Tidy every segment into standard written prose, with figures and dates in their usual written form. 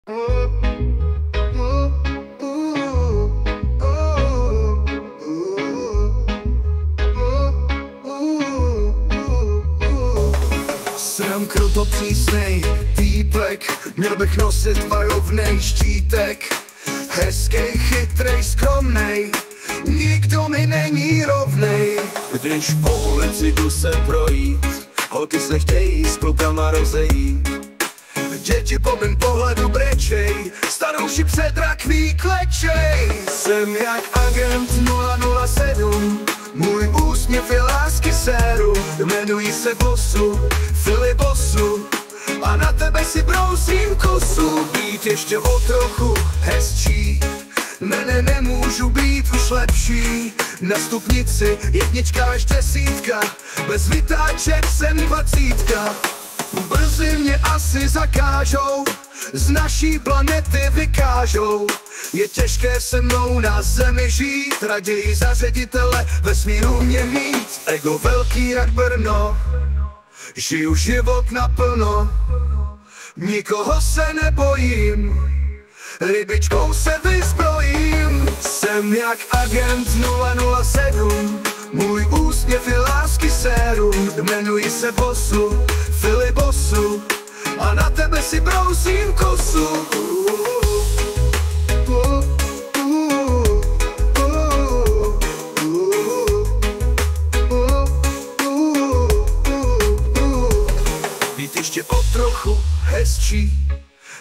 Jsem kruto přísnej týpek, měl bych nosit varovnej štítek. Hezkej, chytrej, skromnej, nikdo mi není rovnej. Když po ulici jdu se projít, holky se chtějí s klukama rozejít. Děti po mým pohledu brečej, starouši před rakví klečej. Jsem jak agent 007, můj úsměv je lásky séru. Jmenuji se Bosu, Filibosu, a na tebe si brousím kosu. Být ještě o trochu hezčí, ne, nemůžu být už lepší. Na stupnici 1 až 10, bez vytáček jsem 20. Brzy mě asi zakážou, z naší planety vykážou. Je těžké se mnou na zemi žít, raději za ředitele vesmíru mě mít. Ego velký jak Brno, žiju život naplno, nikoho se nebojím, rybičkou se vyzbrojím. Jsem jak agent 007, můj úsměv je lásky sérum. Jmenuji se Bosu, Filibosu, a na tebe si brousím kosu. Být ještě o trochu hezčí,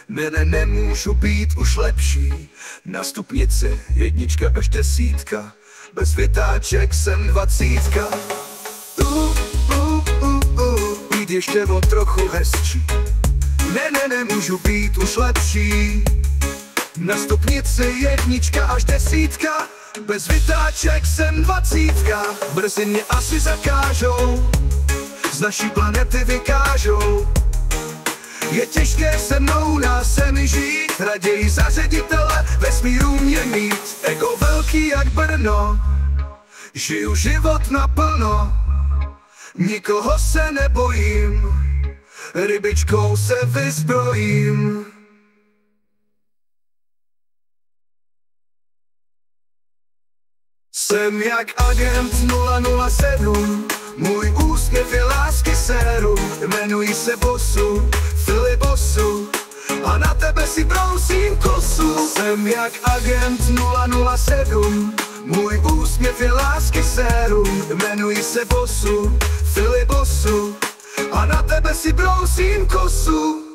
ne, nemůžu být už lepší. Na stupnici 1 až 10, bez vytáček jsem 20. Být ještě o trochu hezčí, ne, nemůžu být už lepší. Na stupnici 1 až 10, bez vytáček jsem 20. Brzy mě asi zakážou, z naší planety vykážou. Je těžké se mnou na zemi žít, raději za ředitele vesmíru mě mít. Ego velký jak Brno, žiju život naplno, nikoho se nebojím, rybičkou se vyzbrojím. Jsem jak agent 007, můj úsměv je lásky sérum. Jmenuji se Bosu, Filibosu, a na tebe si brousím kosu. Jsem jak agent 007, můj úsměv je lásky sérum. Jmenuji se Bosu, Filibosu, a na tebe si brousím kosu.